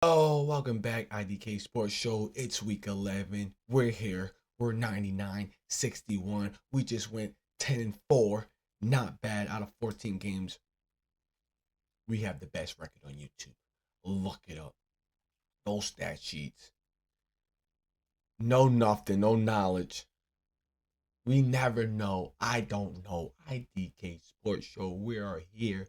Oh, welcome back, IDK Sports Show. It's week 11. We're here. We're 99-61. We just went 10-4. Not bad out of 14 games. We have the best record on YouTube. Look it up. Those stat sheets. No nothing, no knowledge. We never know. I don't know. IDK Sports Show. We are here.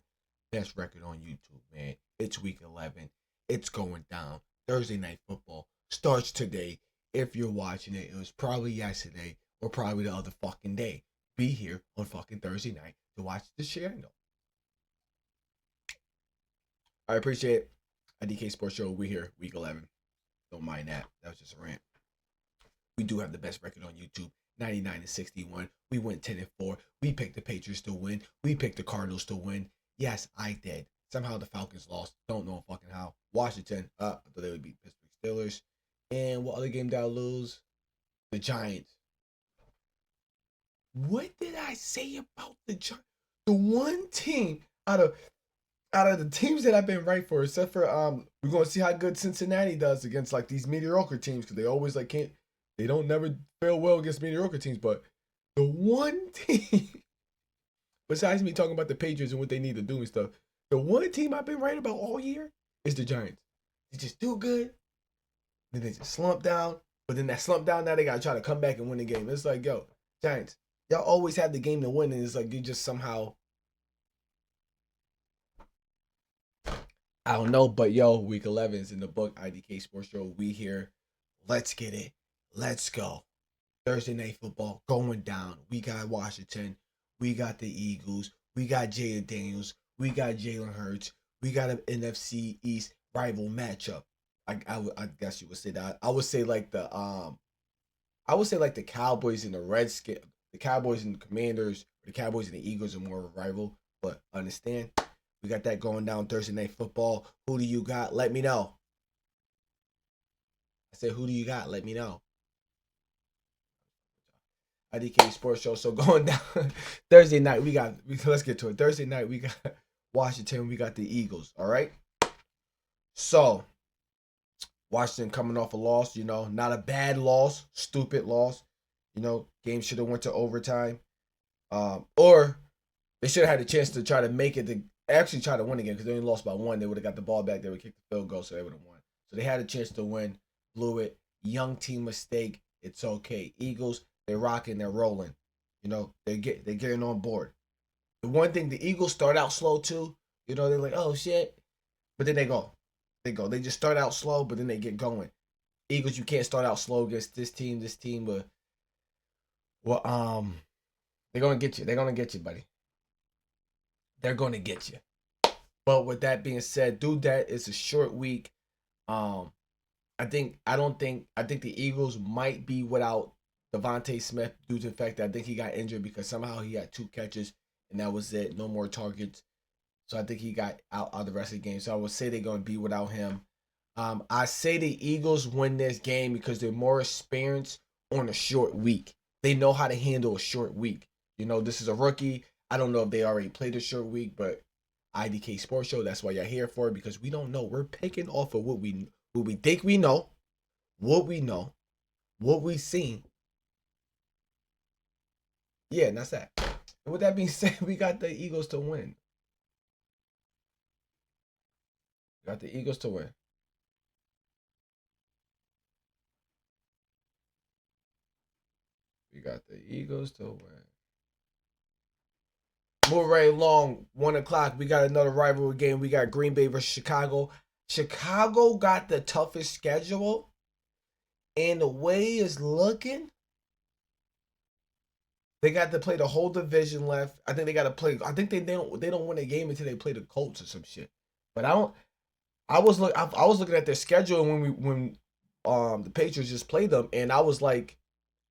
Best record on YouTube, man. It's week 11. It's going down. Thursday night football starts today. If you're watching it, it was probably yesterday or probably the other fucking day. Be here on fucking Thursday night to watch the channel. I appreciate it. IDK Sports Show. We're here, week 11. Don't mind that. That was just a rant. We do have the best record on YouTube. 99-61. We went 10-4. We picked the Patriots to win. We picked the Cardinals to win. Yes, I did. Somehow the Falcons lost. Don't know fucking how. Washington, I thought they would beat Pittsburgh Steelers. And what other game did I lose? The Giants. What did I say about the Giants? The one team out of the teams that I've been right for, except for we're gonna see how good Cincinnati does against like these mediocre teams because they always like can't they don't never fare well against mediocre teams. But the one team, besides me talking about the Patriots and what they need to do and stuff, the one team I've been right about all year is the Giants. They just do good, then they just slump down. But then that slump down, now they gotta try to come back and win the game. It's like, yo, Giants, y'all always have the game to win, and it's like you just somehow I don't know, but yo, week 11 is in the book. IDK Sports Show. We here. Let's get it. Let's go. Thursday night football going down. We got Washington. We got the Eagles. We got Jalen Daniels. We got Jalen Hurts. We got an NFC East rival matchup. I guess you would say that. I would say like the Cowboys and the Redskins, the Cowboys and the Commanders, the Cowboys and the Eagles are more of a rival. But understand, we got that going down Thursday night football. Who do you got? Let me know. I said, who do you got? Let me know. IDK Sports Show. So going down Thursday night, let's get to it. Thursday night, we got Washington. We got the Eagles. All right. So Washington coming off a loss, not a bad loss, stupid loss. Game should have went to overtime. Or they should have had a chance to try to make it to actually try to win again because they only lost by one. They would have got the ball back. They would kick the field goal, so they would have won. So they had a chance to win, blew it. Young team mistake. It's okay. Eagles, they're rocking, they're rolling. They're getting on board. The one thing, the Eagles start out slow too. They're like, oh shit, but then they go. They just start out slow, but then they get going. Eagles, you can't start out slow against this team. This team, they're gonna get you. They're gonna get you, buddy. They're gonna get you. But with that being said, dude, that is a short week. Um, I think the Eagles might be without Devontae Smith due to the fact that I think he got injured because somehow he had 2 catches and that was it. No more targets. So I think he got out the rest of the game. So I would say they're going to be without him. I say the Eagles win this game because they're more experienced on a short week. They know how to handle a short week. This is a rookie. I don't know if they already played a short week, but IDK Sports Show, that's why you're here for it because we don't know. We're picking off of what we think we know, what we've seen. Yeah, and that's that. And with that being said, we got the Eagles to win. Got the Eagles to win. We got the Eagles to win. Move right along. 1 o'clock. We got another rivalry game. We got Green Bay versus Chicago. Chicago got the toughest schedule. And the way it's looking, they got to play the whole division left. I think they got to play. I think they don't win a game until they play the Colts or some shit. But I don't. I was looking at their schedule when the Patriots just played them, and I was like,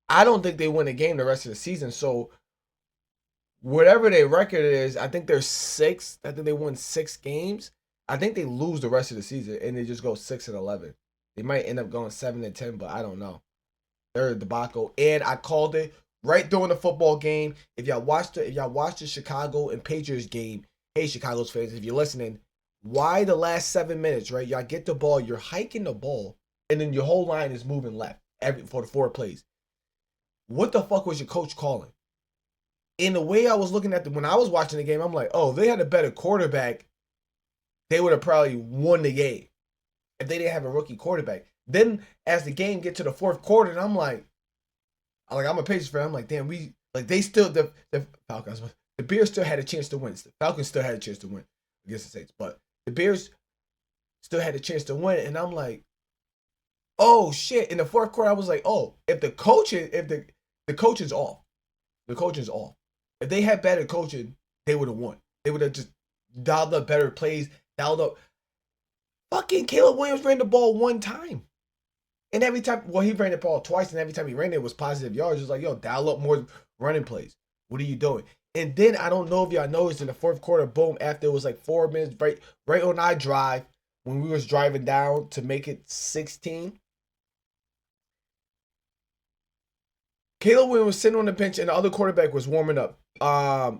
I don't think they win a game the rest of the season. So whatever their record is, I think they're 6. I think they won 6 games. I think they lose the rest of the season and they just go 6-11. They might end up going 7-10, but I don't know. They're a debacle, and I called it right during the football game. If y'all watched the Chicago and Patriots game, hey Chicago's fans, if you're listening, Why the last 7 minutes, right? Y'all get the ball, you're hiking the ball, and then your whole line is moving left for the 4 plays. What the fuck was your coach calling? In the way I was looking at when I was watching the game, I'm like, oh, if they had a better quarterback, they would have probably won the game if they didn't have a rookie quarterback. Then as the game get to the fourth quarter, and I'm like I'm a Patriots fan. I'm like, damn, they still the Falcons, the Bears still had a chance to win. The Falcons still had a chance to win against the Saints, but the Bears still had a chance to win, and I'm like, oh shit! In the fourth quarter, I was like, oh, if the coaching is off, the coaching's off. If they had better coaching, they would have won. They would have just dialed up better plays, dialed up. Fucking Caleb Williams ran the ball one time. And every time, well, he ran the ball twice, and every time he ran it was positive yards. It was like, yo, dial up more running plays. What are you doing? And then I don't know if y'all noticed in the fourth quarter, boom, after it was like 4 minutes, right on our drive, when we was driving down to make it 16, Caleb Williams was sitting on the bench, and the other quarterback was warming up. I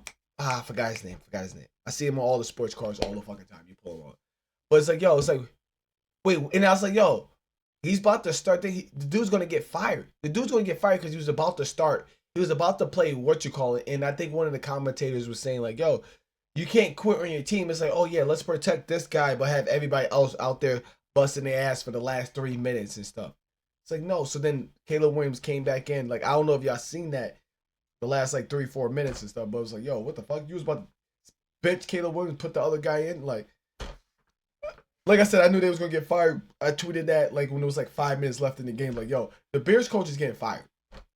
forgot his name. I see him on all the sports cars all the fucking time. You pull him on. But it's like, yo, wait, and I was like, yo, he's about to start. The dude's gonna get fired. The dude's gonna get fired because he was about to start. He was about to play and I think one of the commentators was saying like, yo, you can't quit on your team. It's like, oh yeah, let's protect this guy, but have everybody else out there busting their ass for the last 3 minutes and stuff. It's like, no. So then Caleb Williams came back in. Like, I don't know if y'all seen that the last like 3-4 minutes and stuff, but it was like, yo, what the fuck? You was about to bench Caleb Williams, put the other guy in, like I said, I knew they was gonna get fired. I tweeted that like when it was like 5 minutes left in the game, like, yo, the Bears coach is getting fired.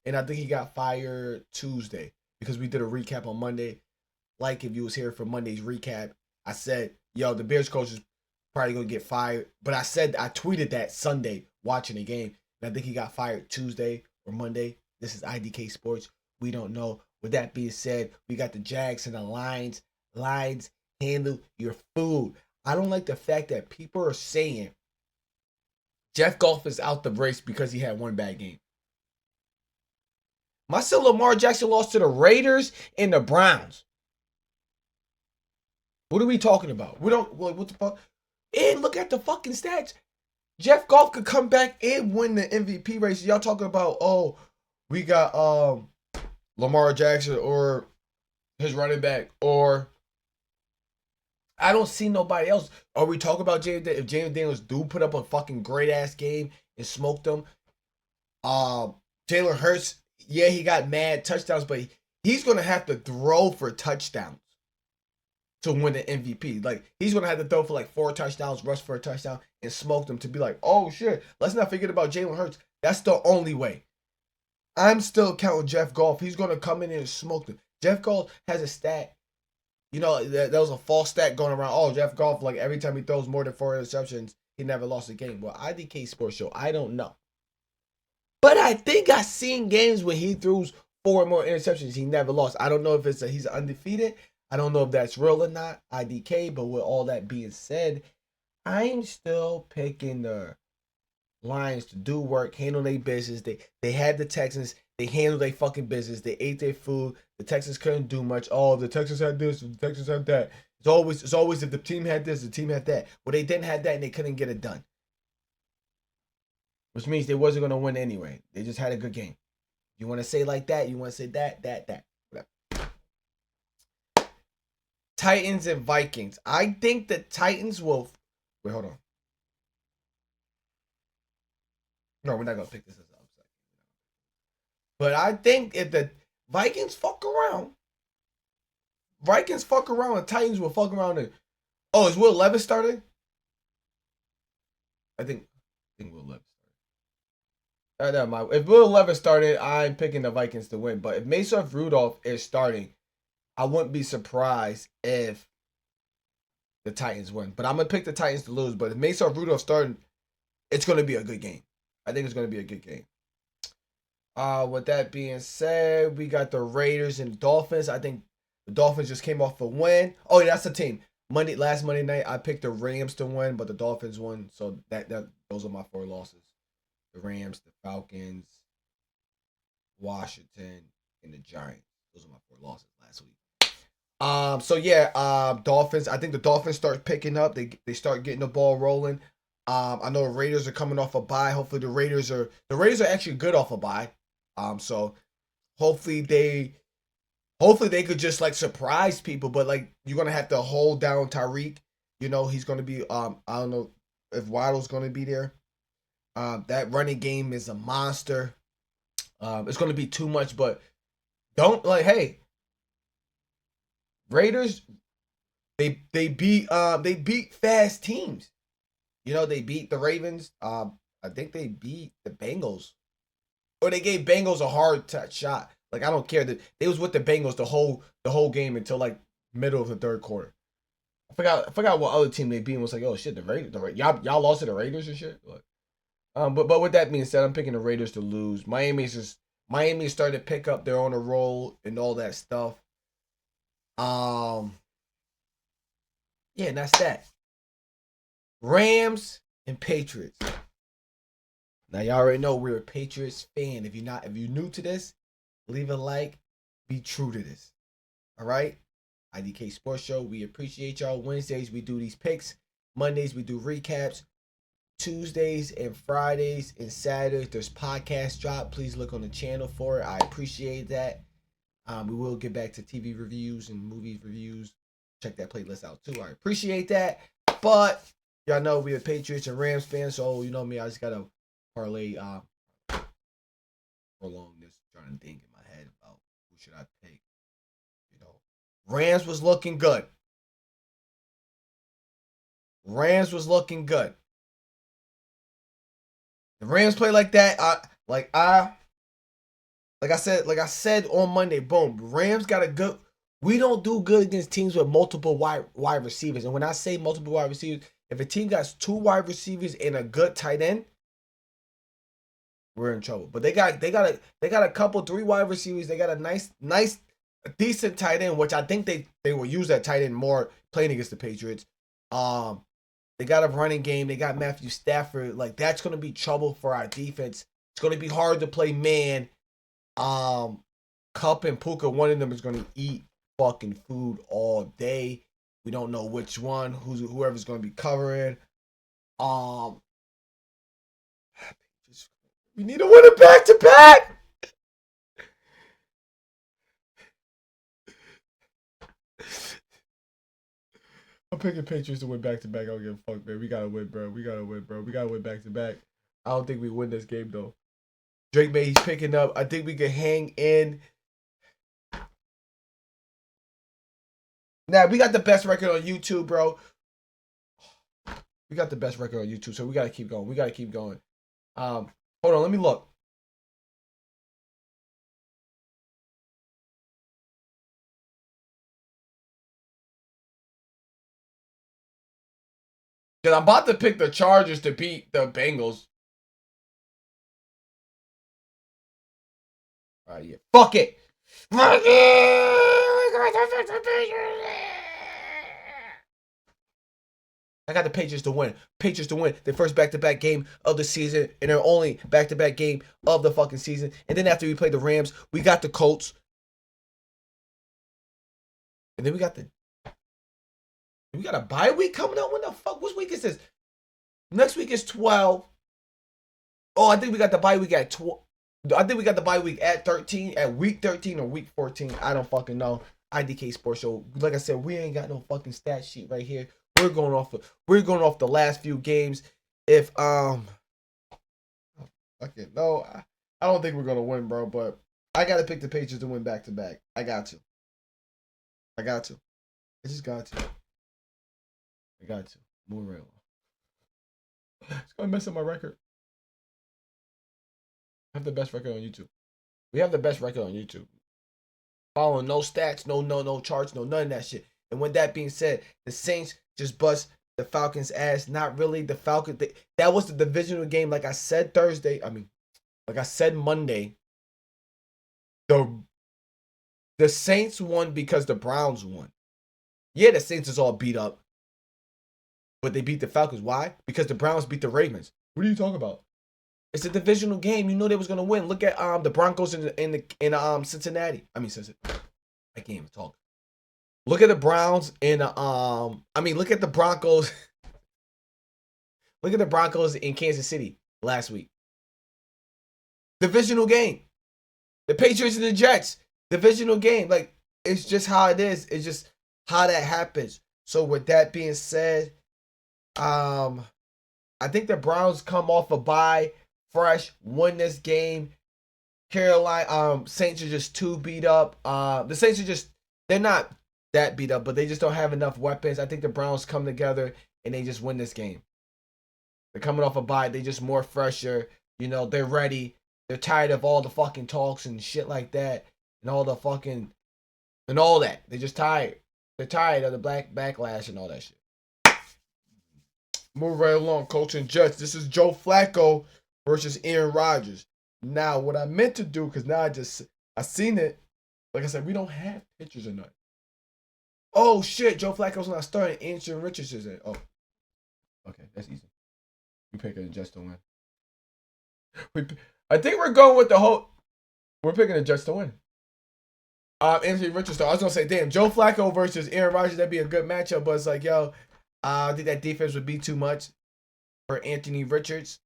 And I think he got fired Tuesday because we did a recap on Monday. Like if you was here for Monday's recap, I said, yo, the Bears coach is probably gonna get fired. But I tweeted that Sunday watching the game. And I think he got fired Tuesday or Monday. This is IDK Sports. We don't know. With that being said, we got the Jags and the Lions. Lions handle your food. I don't like the fact that people are saying Jeff Goff is out the race because he had one bad game. My son Lamar Jackson lost to the Raiders and the Browns. What are we talking about? We don't, like, what the fuck? And look at the fucking stats. Jeff Goff could come back and win the MVP race. Y'all talking about, oh, we got Lamar Jackson or his running back, or I don't see nobody else. Are we talking about James? If James Daniels do put up a fucking great ass game and smoked them, Jalen Hurts, yeah, he got mad touchdowns, but he's gonna have to throw for touchdowns to win the MVP. Like, he's gonna have to throw for like 4 touchdowns, rush for a touchdown, and smoke them to be like, oh shit. Let's not forget about Jalen Hurts. That's the only way. I'm still counting Jeff Goff. He's gonna come in and smoke them. Jeff Goff has a stat. You know, there was a false stat going around. Oh, Jeff Goff, like every time he throws more than 4 interceptions, he never lost a game. Well, IDK Sports Show, I don't know. But I think I seen games when he throws 4 or more interceptions, he never lost. I don't know if he's undefeated. I don't know if that's real or not, IDK. But with all that being said, I'm still picking the Lions to do work, handle their business. They had the Texans. They handled their fucking business. They ate their food. The Texans couldn't do much. Oh, the Texans had this, the Texans had that. It's always if the team had this, the team had that. Well, they didn't have that and they couldn't get it done. Which means they wasn't gonna win anyway. They just had a good game. You want to say like that? You want to say that? Whatever. Titans and Vikings. I think the Titans will. Wait, hold on. No, we're not gonna pick this as an upset. But I think if the Vikings fuck around, and Titans will fuck around. Oh, is Will Levis starting? I think Will Levis started. Never mind. If Will Levis started, I'm picking the Vikings to win. But if Mason Rudolph is starting, I wouldn't be surprised if the Titans win. But I'm gonna pick the Titans to lose. But if Mason Rudolph starting, it's gonna be a good game. I think it's gonna be a good game. With that being said, we got the Raiders and Dolphins. I think the Dolphins just came off a win. Oh, yeah, that's the team. Last Monday night, I picked the Rams to win, but the Dolphins won. So those are my 4 losses: the Rams, the Falcons, Washington, and the Giants. Those are my 4 losses last week. So yeah, Dolphins. I think the Dolphins start picking up. They start getting the ball rolling. I know the Raiders are coming off a bye. Hopefully the Raiders are actually good off a bye. So hopefully they could just like surprise people, but like you're gonna have to hold down Tyreek. You know he's gonna be. I don't know if Waddle's gonna be there. That running game is a monster. It's gonna be too much, but don't like. Hey, Raiders. They beat fast teams. You know they beat the Ravens. I think they beat the Bengals, or they gave Bengals a hard shot. Like I don't care that they was with the Bengals the whole game until like middle of the third quarter. I forgot what other team they beat. And was like, oh shit, the Raiders, y'all lost to the Raiders and shit. But with that being said, I'm picking the Raiders to lose. Miami starting to pick up. They're on a roll and all that stuff. Um, yeah, and that's that. Rams and Patriots. Now y'all already know we're a Patriots fan. If you're new to this, leave a like. Be true to this. All right. IDK Sports Show. We appreciate y'all. Wednesdays we do these picks. Mondays we do recaps. Tuesdays and Fridays and Saturdays there's podcast drop. Please look on the channel for it. I appreciate that. We will get back to TV reviews and movie reviews. Check that playlist out too. I appreciate that. But y'all know we're Patriots and Rams fans, so you know me. I just gotta parlay prolong this, trying to think in my head about who should I pick. You know, Rams was looking good. Rams was looking good. The Rams play like that. Like I said on Monday. Boom. Rams got a good. We don't do good against teams with multiple wide receivers. And when I say multiple wide receivers, if a team got 2 wide receivers and a good tight end, we're in trouble. But they got a couple 3 wide receivers. They got a nice decent tight end, which I think they will use that tight end more playing against the Patriots. They got a running game. They got Matthew Stafford. Like that's gonna be trouble for our defense. It's gonna be hard to play man. Cup and Puka, one of them is gonna eat fucking food all day. We don't know which one. Whoever's gonna be covering. We need to win it back to back. I'm picking Patriots to win back to back. I don't give a fuck, man. We gotta win, bro. We gotta win back to back. I don't think we win this game though. Drake May, he's picking up. I think we can hang in. Now we got the best record on YouTube, bro. We got the best record on YouTube, so we gotta keep going. Hold on, let me look. Cause I'm about to pick the Chargers to beat the Bengals. All right, yeah. Fuck it. Fuck it. I got the Patriots to win. Patriots to win their first back-to-back game of the season and their only back-to-back game of the fucking season. And then after we play the Rams, we got the Colts. And then we got a bye week coming up. When the fuck? Which week is this? Next week is 12. Oh, I think we got the bye week at 12. I think we got the bye week at 13, at week 13 or week 14. I don't fucking know. IDK Sports Show. Like I said, we ain't got no fucking stat sheet right here. We're going off the last few games. If okay, no, I don't think we're gonna win, bro. But I gotta pick the Patriots to win back to back. I got to. I just got to. I got to. Move around. It's gonna mess up my record. I have the best record on YouTube. We have the best record on YouTube. Following no stats, no charts, no none of that shit. And with that being said, the Saints just bust the Falcons' ass. Not really. The Falcons. That was the divisional game. Like I said like I said Monday. The Saints won because the Browns won. Yeah, the Saints is all beat up, but they beat the Falcons. Why? Because the Browns beat the Ravens. What are you talking about? It's a divisional game. You know they was gonna win. Look at the Broncos in Cincinnati. I can't even talk. Look at the Browns and look at the Broncos. Look at the Broncos in Kansas City last week. Divisional game. The Patriots and the Jets. Divisional game. Like, it's just how it is. It's just how that happens. So with that being said, I think the Browns come off a bye, fresh, win this game. Carolina, Saints are just too beat up. The Saints are they're not that beat up, but they just don't have enough weapons. I think the Browns come together and they just win this game. They're coming off a bye. They just more fresher. You know, they're ready. They're tired of all the fucking talks and shit like that. And all the fucking, and all that. They're just tired. They're tired of the backlash and all that shit. Move right along, Colts and Jets. This is Joe Flacco versus Aaron Rodgers. Now, what I meant to do, because now I seen it. Like I said, we don't have pictures or nothing. Oh, shit. Joe Flacco's not starting. Anthony Richardson's in. Oh. Okay, that's easy. You picking the Jets to win. I think we're going with the whole. We're picking the Jets to win. Anthony Richardson. I was gonna say, damn, Joe Flacco versus Aaron Rodgers. That'd be a good matchup. But it's like, yo, I think that defense would be too much for Anthony Richards.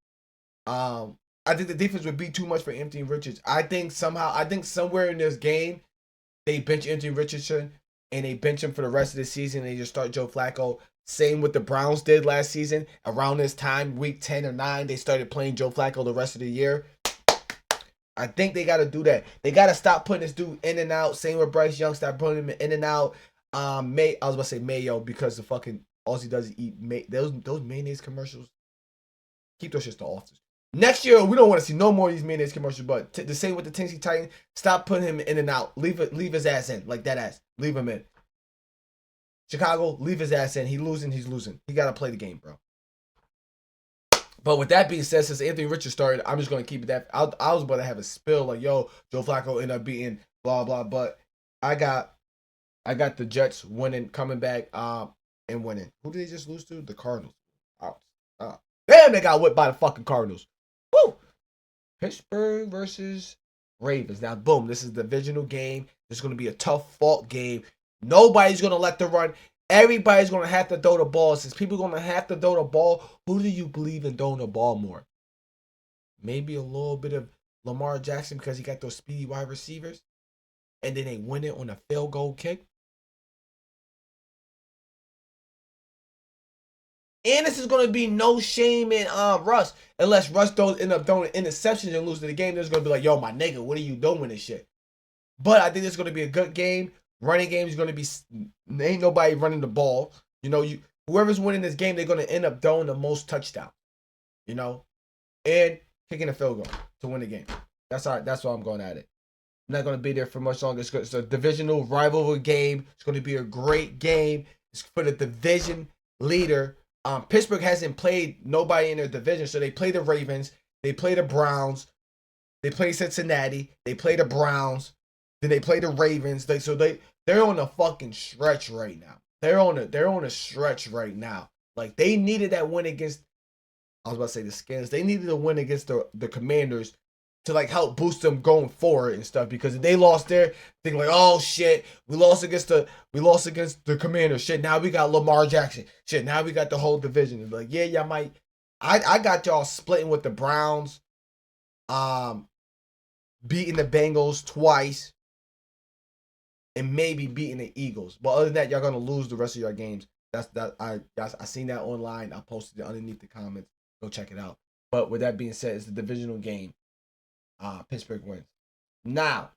I think the defense would be too much for Anthony Richards. I think somewhere in this game, they bench Anthony Richardson and they bench him for the rest of the season. And they just start Joe Flacco. Same what the Browns did last season. Around this time, week 10 or 9, they started playing Joe Flacco the rest of the year. I think they got to do that. They got to stop putting this dude in and out. Same with Bryce Young. Stop putting him in and out. I was about to say Mayo because the fucking all he does is eat those mayonnaise commercials. Keep those shits to office. Next year, we don't want to see no more of these mayonnaise commercials. But the same with the Tennessee Titans. Stop putting him in and out. Leave his ass in. Like that ass. Leave him in. Chicago, leave his ass in. He's losing. He got to play the game, bro. But with that being said, since Anthony Richards started, I'm just going to keep it that. I was about to have a spill like, yo, Joe Flacco ended up beating blah, blah. But I got the Jets winning, coming back and winning. Who did they just lose to? The Cardinals. Damn, they got whipped by the fucking Cardinals. Woo! Pittsburgh versus Ravens. Now, boom, this is a divisional game. This is going to be a tough fought game. Nobody's going to let them run. Everybody's going to have to throw the ball. Since people are going to have to throw the ball, who do you believe in throwing the ball more? Maybe a little bit of Lamar Jackson because he got those speedy wide receivers. And then they win it on a field goal kick. And this is going to be no shame in Russ. Unless Russ end up throwing interceptions and lose to the game. There's going to be like, yo, my nigga, what are you doing this shit? But I think it's going to be a good game. Running game is going to be, ain't nobody running the ball. You know, whoever's winning this game, they're going to end up throwing the most touchdowns. You know, and kicking a field goal to win the game. That's why I'm going at it. I'm not going to be there for much longer. It's a divisional rivalry game. It's going to be a great game. It's for the division leader. Pittsburgh hasn't played nobody in their division, so they play the Ravens, they play the Browns, they play Cincinnati, they play the Browns, then they play the Ravens. They're on a fucking stretch right now. They're on a stretch right now. Like they needed that win against. I was about to say the Skins. They needed a win against the Commanders to like help boost them going forward and stuff. Because if they lost there, think like, oh shit, we lost against the Commanders. Shit, now we got Lamar Jackson. Shit, now we got the whole division. And like, yeah, y'all might. I got y'all splitting with the Browns, beating the Bengals twice, and maybe beating the Eagles. But other than that, y'all gonna lose the rest of your games. I seen that online. I posted it underneath the comments. Go check it out. But with that being said, it's the divisional game. Pittsburgh wins. Now,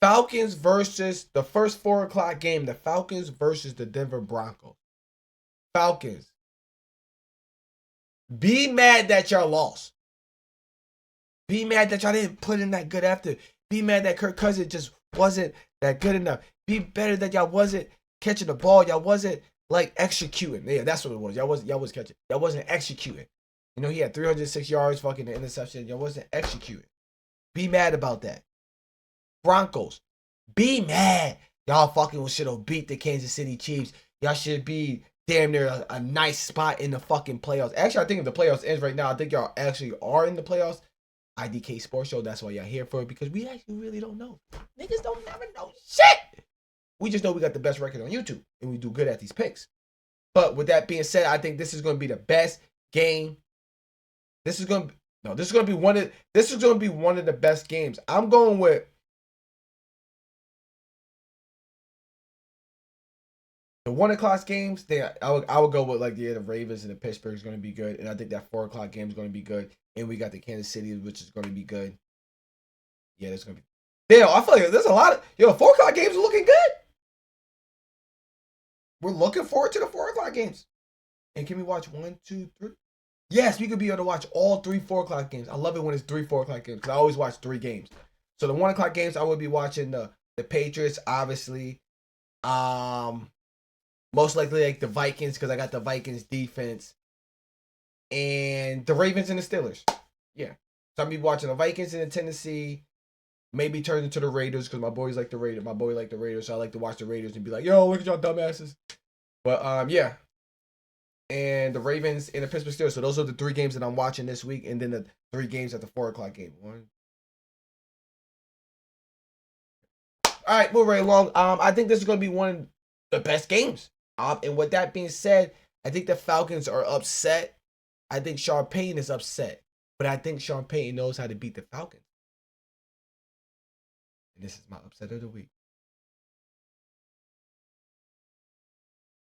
Falcons versus the first 4:00 game. The Falcons versus the Denver Broncos. Falcons. Be mad that y'all lost. Be mad that y'all didn't put in that good effort. Be mad that Kirk Cousins just wasn't that good enough. Be better that y'all wasn't catching the ball. Y'all wasn't like executing. Yeah, that's what it was. Y'all was catching. Y'all wasn't executing. You know, he had 306 yards, fucking the interception. Y'all wasn't executing. Be mad about that. Broncos. Be mad. Y'all fucking should have beat the Kansas City Chiefs. Y'all should be damn near a nice spot in the fucking playoffs. Actually, I think if the playoffs ends right now, I think y'all actually are in the playoffs. IDK Sports Show, that's why y'all here for it, because we actually really don't know. Niggas don't never know shit. We just know we got the best record on YouTube, and we do good at these picks. But with that being said, I think this is going to be the best game. This is going to be one of the best games. I'm going with the 1 o'clock games. I would go with like the Ravens and the Pittsburgh is going to be good, and I think that 4 o'clock game is going to be good. And we got the Kansas City, which is going to be good. Yeah, there's going to be. Damn, I feel like there's a lot of 4 o'clock games are looking good. We're looking forward to the 4 o'clock games. And can we watch 1, 2, 3? Yes, we could be able to watch all 3 4 o'clock games. I love it when it's 3 4 o'clock games because I always watch 3 games. So the 1 o'clock games, I would be watching the Patriots, obviously. Most likely like the Vikings because I got the Vikings defense. And the Ravens and the Steelers. Yeah. So I'll be watching the Vikings and the Tennessee. Maybe turn into the Raiders because my boys like the Raiders. My boy like the Raiders, so I like to watch the Raiders and be like, yo, look at y'all dumbasses. But yeah. And the Ravens and the Pittsburgh Steelers. So those are the 3 games that I'm watching this week. And then the 3 games at the 4 o'clock game. All right, moving right along. I think this is going to be one of the best games. And with that being said, I think the Falcons are upset. I think Sean Payton is upset. But I think Sean Payton knows how to beat the Falcons. And this is my upset of the week.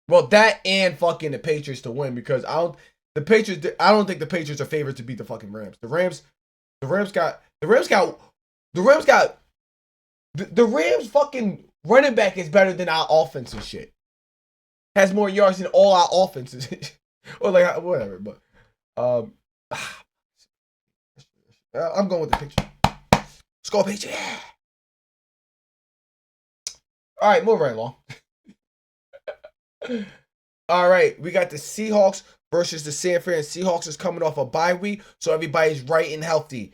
Well, that and fucking the Patriots to win because I don't think the Patriots are favored to beat the fucking Rams. The Rams fucking running back is better than our offense and shit. Has more yards than all our offenses. Or like whatever, but I'm going with the picture. Score picture, yeah. All right, move right along. All right, we got the Seahawks versus the San Fran. Seahawks is coming off a bye week, so everybody's right and healthy.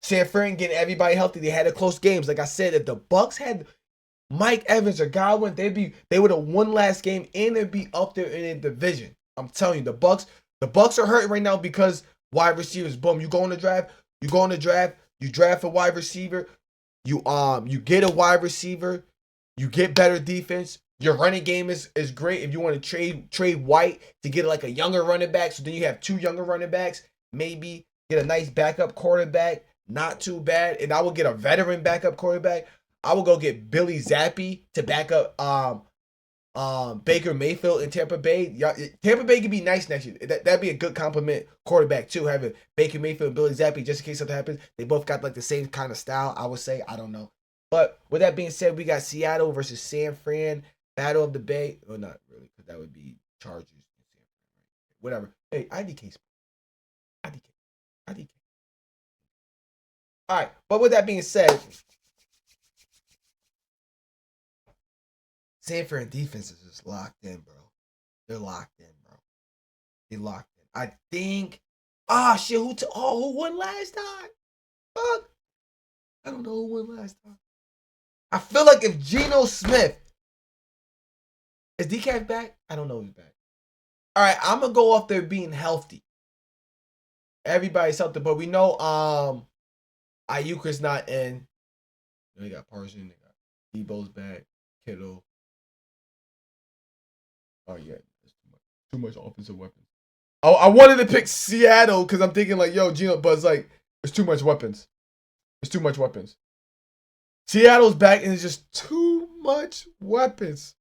San Fran getting everybody healthy. They had a close games. Like I said, if the Bucks had Mike Evans or Godwin, they would have won last game and they'd be up there in the division. I'm telling you, the Bucks are hurting right now because wide receivers. Boom, you draft a wide receiver, you get a wide receiver, you get better defense. Your running game is great. If you want to trade White to get like a younger running back, so then you have 2 younger running backs, maybe get a nice backup quarterback, not too bad. And I will get a veteran backup quarterback. I will go get Billy Zappi to back up Baker Mayfield in Tampa Bay. Tampa Bay could be nice next year. That'd be a good compliment quarterback too, having Baker Mayfield and Billy Zappi just in case something happens. They both got like the same kind of style, I would say. I don't know. But with that being said, we got Seattle versus San Fran. Battle of the Bay. Well, not really, because that would be Chargers. Whatever. Hey, IDK. All right. But with that being said, San Fran defense is just locked in, bro. They're locked in, bro. They locked in. I think. Shit. Who won last time? Fuck. I don't know who won last time. I feel like if Geno Smith. Is DK back? I don't know if he's back. All right, I'm gonna go off there being healthy. Everybody's healthy, but we know Ayuk is not in. They got Parson, they got Debo's back, Kittle. Oh yeah, too much offensive weapons. Oh, I wanted to pick Seattle because I'm thinking like, yo, Geno, but it's like it's too much weapons. It's too much weapons. Seattle's back and it's just too much weapons.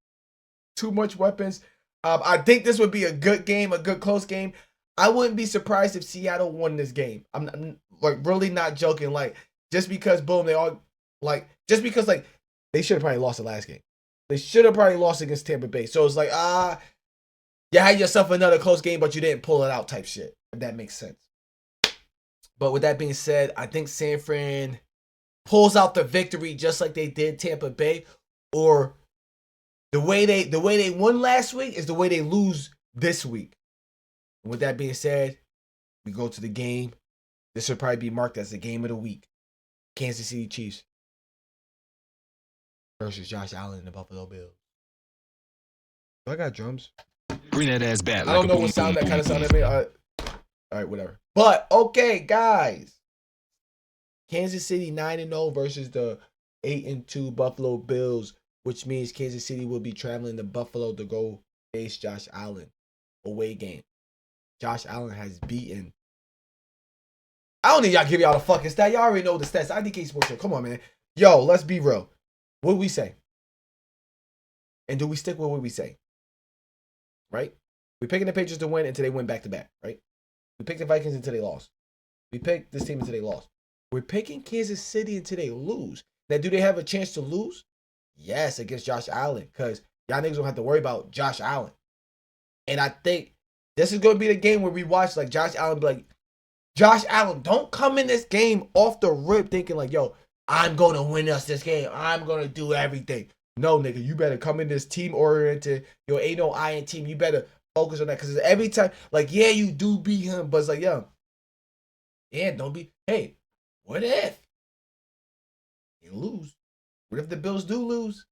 Too much weapons. I think this would be a good game, a good close game. I wouldn't be surprised if Seattle won this game. I'm like really not joking. Like just because boom, they should have probably lost the last game. They should have probably lost against Tampa Bay. So it's like you had yourself another close game, but you didn't pull it out type shit. If that makes sense. But with that being said, I think San Fran pulls out the victory just like they did Tampa Bay, or the way they won last week is the way they lose this week. And with that being said, we go to the game. This should probably be marked as the game of the week. Kansas City Chiefs versus Josh Allen and the Buffalo Bills. Do I got drums? Bring that ass back. I don't know what sound that kind of sounded made. All right, whatever. But okay, guys. Kansas City 9-0 versus the 8-2 Buffalo Bills. which means Kansas City will be traveling to Buffalo to go face Josh Allen. Away game. Josh Allen has beaten. I don't need y'all give y'all the fucking stat. Y'all already know the stats. IDK Sports Show. Come on, man. Yo, let's be real. What do we say? And do we stick with what we say? Right? We're picking the Patriots to win until they win back-to-back, right? We picked the Vikings until they lost. We picked this team until they lost. We're picking Kansas City until they lose. Now, do they have a chance to lose? Yes, against Josh Allen, because y'all niggas don't have to worry about Josh Allen. And I think this is going to be the game where we watch, like, Josh Allen be like, Josh Allen, don't come in this game off the rip thinking like, yo, I'm going to win us this game. I'm going to do everything. No, nigga, you better come in this team-oriented. Yo, ain't no I in team. You better focus on that. Because every time, like, yeah, you do beat him. But it's like, yo, yeah, don't be. Hey, what if you lose? What if the Bills do lose?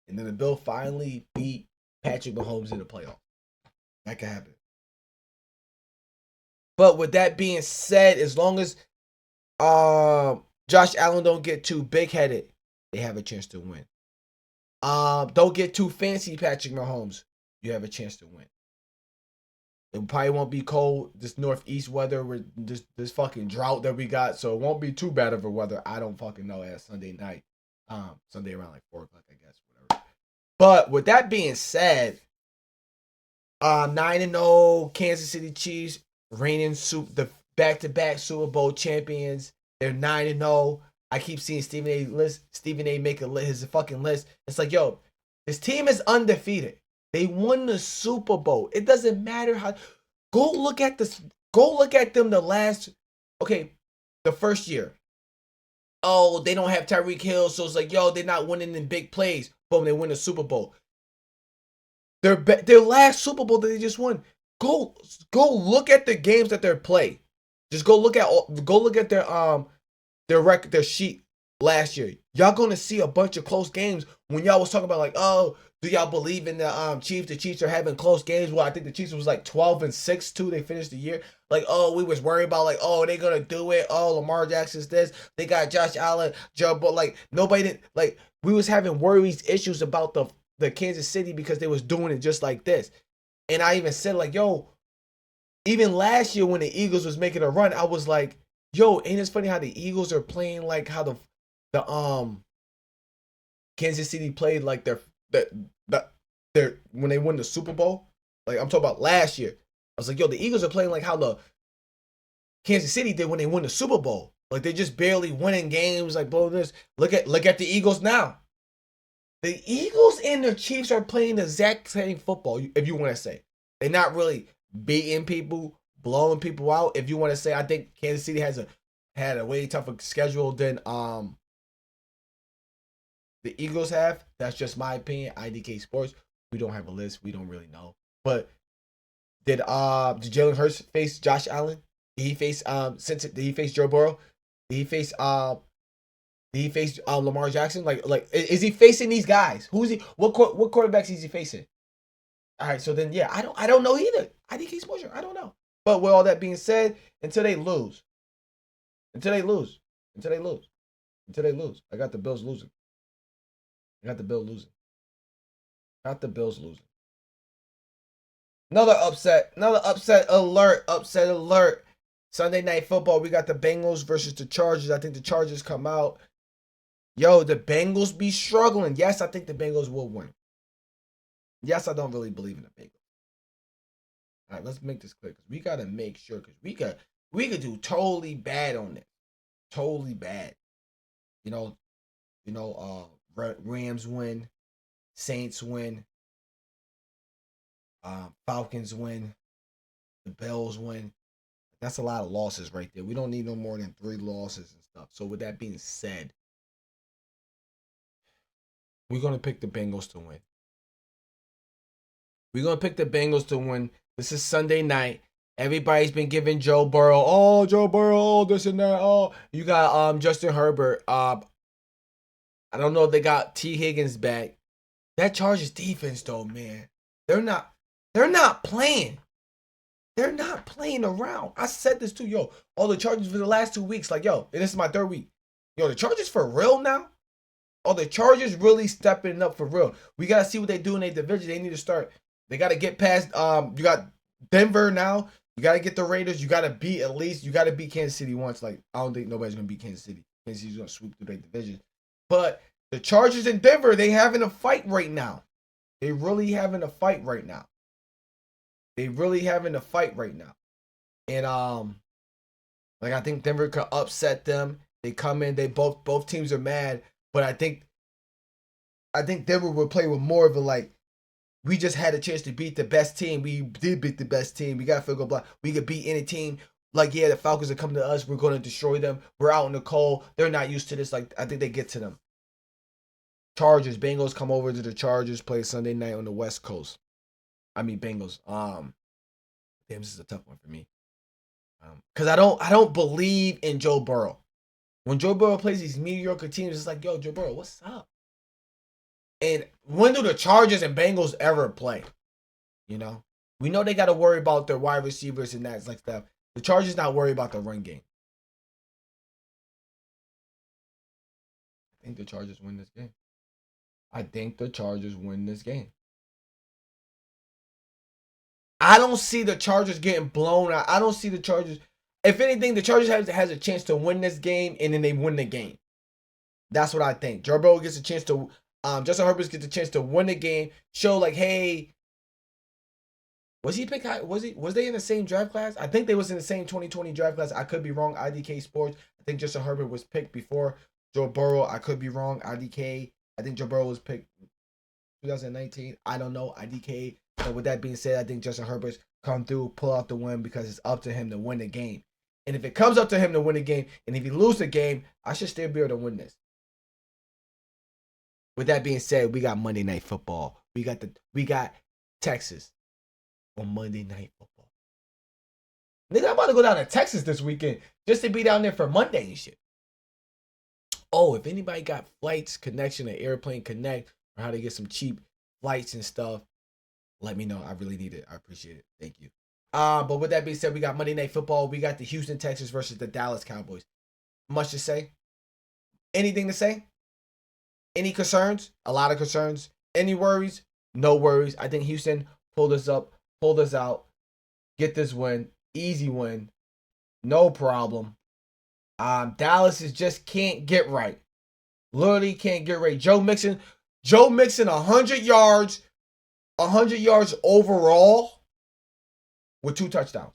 And then the Bills finally beat Patrick Mahomes in the playoff? That could happen. But with that being said, as long as Josh Allen don't get too big-headed, they have a chance to win. Don't get too fancy, Patrick Mahomes. You have a chance to win. It probably won't be cold, this northeast weather with this fucking drought that we got, so it won't be too bad of a weather. I don't fucking know at Sunday night. Sunday around like 4 o'clock, I guess, whatever. But with that being said, 9-0 Kansas City Chiefs, reigning the back-to-back Super Bowl champions. They're 9-0. I keep seeing Stephen A make his fucking list. It's like, yo, this team is undefeated. They won the Super Bowl. It doesn't matter how. Go look at this. Go look at them the first year. Oh, they don't have Tyreek Hill, so it's like, yo, they're not winning in big plays. Boom, they win the Super Bowl. Their last Super Bowl that they just won. Go look at the games that they're playing. Just go look at their record, their sheet last year. Y'all gonna see a bunch of close games when y'all was talking about like, oh, do y'all believe in the Chiefs? The Chiefs are having close games. Well, I think the Chiefs was like 12-6 too. They finished the year. Like, oh, we was worried about like, oh, they gonna do it. Oh, Lamar Jackson's this. They got Josh Allen, Joe, but like nobody didn't like. We was having worries, issues about the Kansas City because they was doing it just like this. And I even said like, yo, even last year when the Eagles was making a run, I was like, yo, ain't it funny how the Eagles are playing like how the Kansas City played like their when they won the Super Bowl. Like I'm talking about last year. I was like, yo, the Eagles are playing like how the Kansas City did when they won the Super Bowl. Like they just barely winning games. Like, bro, this look at the Eagles now. The Eagles and the Chiefs are playing the exact same football, if you want to say. They're not really beating people, blowing people out. If you want to say, I think Kansas City had a way tougher schedule than the Eagles have. That's just my opinion. IDK Sports. We don't have a list. We don't really know. But did Jalen Hurts face Josh Allen? Did he face did he face Joe Burrow? Did he face Lamar Jackson? Like is he facing these guys? Who's he? What quarterbacks is he facing? All right, so then yeah, I don't know either. IDK Sports. I don't know. But with all that being said, until they lose, I got the Bills losing. Got the Bills losing. Another upset alert. Sunday Night Football, we got the Bengals versus the Chargers. I think the Chargers come out. Yo, the Bengals be struggling. Yes, I think the Bengals will win. Yes, I don't really believe in the Bengals. All right, let's make this clear because we got to make sure because we could do totally bad on this. Totally bad. Rams win, Saints win, Falcons win, the Bills win. That's a lot of losses right there. We don't need no more than 3 losses and stuff. So with that being said, we're going to pick the Bengals to win. This is Sunday night. Everybody's been giving Joe Burrow, this and that. Oh, you got Justin Herbert. I don't know if they got T. Higgins back. That Chargers defense though, man. They're not playing. They're not playing around. I said this too, yo. All the Chargers for the last 2 weeks, like, yo, and this is my 3rd week. Yo, the Chargers for real now? Oh, the Chargers really stepping up for real. We gotta see what they do in their division. They need to start. They gotta get past. You got Denver now. You gotta get the Raiders. You gotta beat at least. You gotta beat Kansas City once. Like I don't think nobody's gonna beat Kansas City. Kansas City's gonna swoop through their division. But the Chargers in Denver, they having a fight right now. They really having a fight right now. They really having a fight right now. And like I think Denver could upset them. They come in. They both teams are mad. But I think Denver will play with more of a like, we just had a chance to beat the best team. We did beat the best team. We got to feel good block. We could beat any team. Like, yeah, the Falcons are coming to us. We're going to destroy them. We're out in the cold. They're not used to this. Like, I think they get to them. Chargers. Bengals come over to the Chargers, play Sunday night on the West Coast. I mean, Bengals. Damn, this is a tough one for me. Because I don't believe in Joe Burrow. When Joe Burrow plays these mediocre teams, it's like, yo, Joe Burrow, what's up? And when do the Chargers and Bengals ever play? You know? We know they got to worry about their wide receivers and that like stuff. The Chargers not worried about the run game. I think the Chargers win this game. I think the Chargers win this game. I don't see the Chargers getting blown out. I don't see the Chargers. If anything, the Chargers has a chance to win this game, and then they win the game. That's what I think. Joe Burrow gets a chance to. Justin Herbert gets a chance to win the game. Show like, hey, was he picked? Was they in the same draft class? I think they was in the same 2020 draft class. I could be wrong. IDK Sports. I think Justin Herbert was picked before Joe Burrow. I could be wrong. IDK. I think Joe Burrow was picked 2019. I don't know. IDK. But with that being said, I think Justin Herbert's come through, pull out the win because it's up to him to win the game. And if it comes up to him to win the game, and if he loses the game, I should still be able to win this. With that being said, we got Monday Night Football. We got Texas on Monday Night Football. Nigga, I'm about to go down to Texas this weekend just to be down there for Monday and shit. Oh, if anybody got flights, connection, or airplane connect, or how to get some cheap flights and stuff, let me know. I really need it. I appreciate it. Thank you. But with that being said, we got Monday Night Football. We got the Houston Texans versus the Dallas Cowboys. Much to say? Anything to say? Any concerns? A lot of concerns. Any worries? No worries. I think Houston pulled us up, pulled us out, get this win. Easy win. No problem. Dallas just can't get right. Literally can't get right. Joe Mixon 100 yards. 100 yards overall with 2 touchdowns.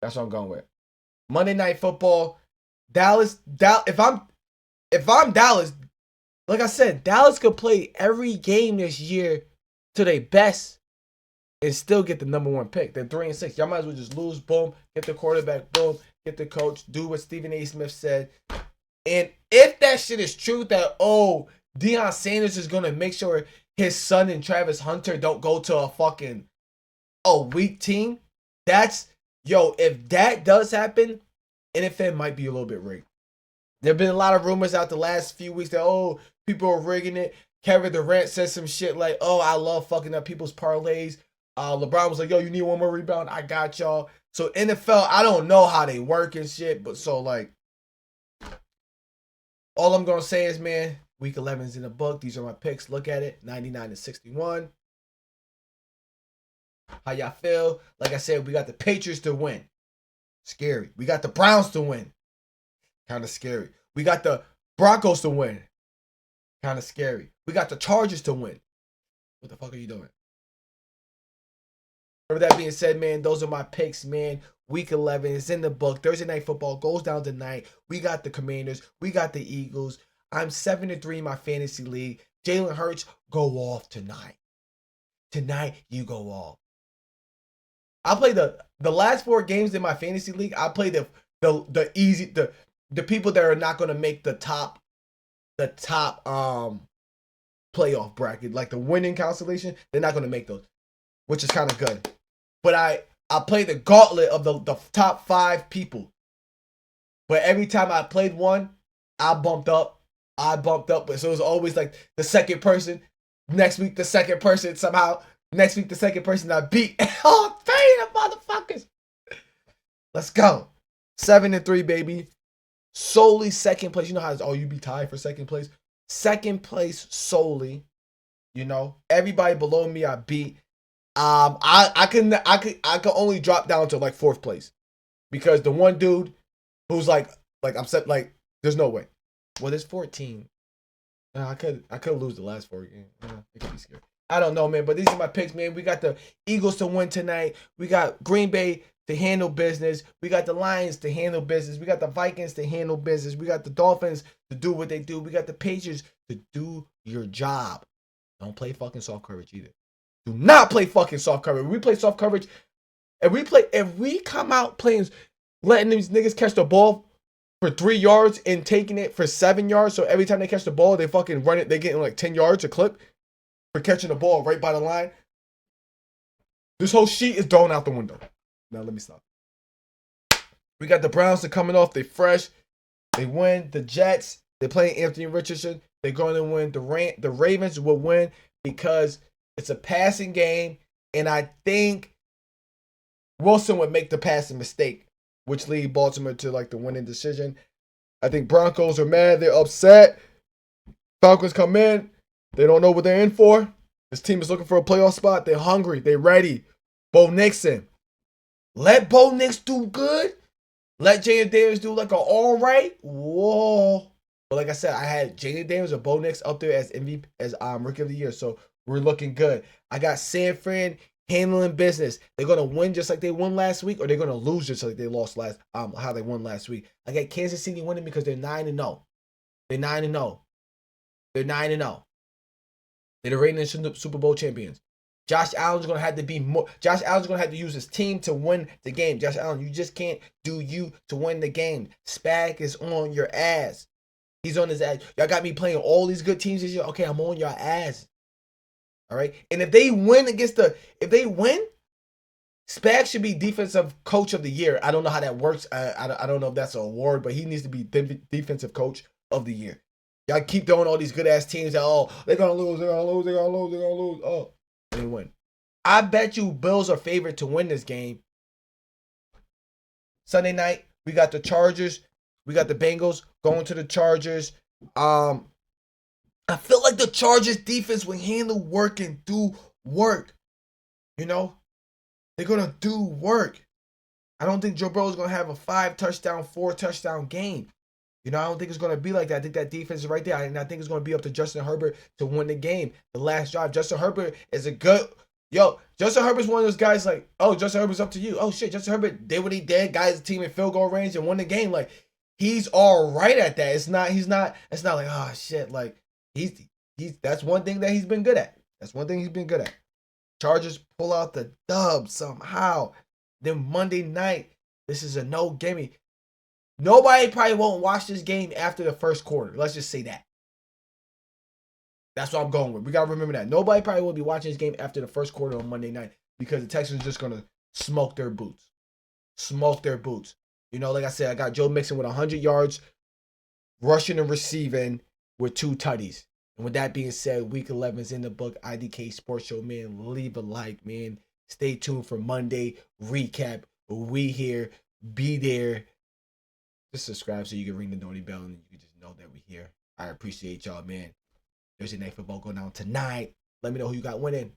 That's what I'm going with. Monday Night Football. Dallas. If I'm Dallas, like I said, Dallas could play every game this year to their best and still get the number 1 pick. They're 3-6. Y'all might as well just lose. Boom. Get the quarterback. Boom. Get the coach. Do what Stephen A. Smith said. And if that shit is true, that, Deion Sanders is going to make sure his son and Travis Hunter don't go to a fucking weak team, if that does happen, NFL might be a little bit rigged. There have been a lot of rumors out the last few weeks that, people are rigging it. Kevin Durant said some shit like, I love fucking up people's parlays. LeBron was like, yo, you need one more rebound? I got y'all. So NFL, I don't know how they work and shit, but so like, all I'm going to say is, man, Week 11 is in the book. These are my picks. Look at it. 99-61. How y'all feel? Like I said, we got the Patriots to win. Scary. We got the Browns to win. Kind of scary. We got the Broncos to win. Kind of scary. We got the Chargers to win. What the fuck are you doing? With that being said, man, those are my picks, man. Week 11 is in the book. Thursday Night Football goes down tonight. We got the Commanders. We got the Eagles. I'm 7-3 in my fantasy league. Jalen Hurts, go off tonight. Tonight, you go off. I play the last 4 games in my fantasy league. I play the people that are not going to make the top playoff bracket, like the winning constellation. They're not going to make those, which is kind of good. But I play the gauntlet of the top 5 people. But every time I played one, I bumped up. But so it was always like the second person. Next week, the second person somehow. Next week, the second person I beat. Oh, dang, the motherfuckers. Let's go. 7-3, baby. solely second place. You know how it's, oh, you be tied for second place? Second place solely. You know, everybody below me I beat. I can only drop down to like fourth place because the one dude who's like I'm set, like there's no way. Well, there's 14. I could lose the last 4 games. It could be scary. I don't know, man. But these are my picks, man. We got the Eagles to win tonight. We got Green Bay to handle business. We got the Lions to handle business. We got the Vikings to handle business. We got the Dolphins to do what they do. We got the Patriots to do your job. Don't play fucking soft coverage either. Do not play fucking soft coverage. If we play soft coverage, if we come out playing, letting these niggas catch the ball for 3 yards and taking it for 7 yards, so every time they catch the ball, they fucking run it, they getting like 10 yards a clip for catching the ball right by the line. This whole sheet is thrown out the window. Now let me stop. We got the Browns that coming off. They fresh. They win. The Jets, they playing Anthony Richardson. They're going to win. The Ravens will win because it's a passing game, and I think Wilson would make the passing mistake, which lead Baltimore to like the winning decision. I think Broncos are mad. They're upset. Falcons come in. They don't know what they're in for. This team is looking for a playoff spot. They're hungry. They're ready. Bo Nixon. Let Bo Nix do good. Let Jaden Daniels do like an all right. Whoa. But like I said, I had Jaden Daniels or Bo Nix up there as MVP, as Rookie of the Year. So we're looking good. I got San Fran handling business. They're gonna win just like they won last week, or they're gonna lose just like they lost last. How they won last week. I got Kansas City winning because they're 9-0. They're 9-0. They're 9-0. They're the reigning Super Bowl champions. Josh Allen's gonna have to be more. Josh Allen's gonna have to use his team to win the game. Josh Allen, you just can't do you to win the game. Spag is on your ass. He's on his ass. Y'all got me playing all these good teams this year. Okay, I'm on your ass. All right. And if they win, Spag should be defensive coach of the year. I don't know how that works. I don't know if that's an award, but he needs to be defensive coach of the year. Y'all keep throwing all these good ass teams that, oh, they're gonna lose. Oh, they win. I bet you Bills are favored to win this game. Sunday night, we got the Chargers. We got the Bengals going to the Chargers. I feel like the Chargers defense will handle work and do work. You know? They're going to do work. I don't think Joe Burrow is going to have a 5-touchdown, 4-touchdown game. You know, I don't think it's going to be like that. I think that defense is right there. And I think it's going to be up to Justin Herbert to win the game. The last drive. Justin Herbert is a good... Justin Herbert's one of those guys like, oh, Justin Herbert's up to you. Oh, shit, Justin Herbert did what he did. Got his team in field goal range and won the game. Like, he's all right at that. It's not like, oh, shit. Like, that's one thing that he's been good at. Chargers pull out the dub somehow. Then Monday night, this is a no gimme. Nobody probably won't watch this game after the first quarter. Let's just say that. That's what I'm going with. We got to remember that. Nobody probably will be watching this game after the first quarter on Monday night because the Texans are just going to smoke their boots. You know, like I said, I got Joe Mixon with 100 yards, rushing and receiving with 2 tutties. And with that being said, Week 11 is in the book. IDK Sports Show, man. Leave a like, man. Stay tuned for Monday recap. We here. Be there. Just subscribe so you can ring the noty bell and you can just know that we here. I appreciate y'all, man. Thursday Night Football going down tonight. Let me know who you got winning.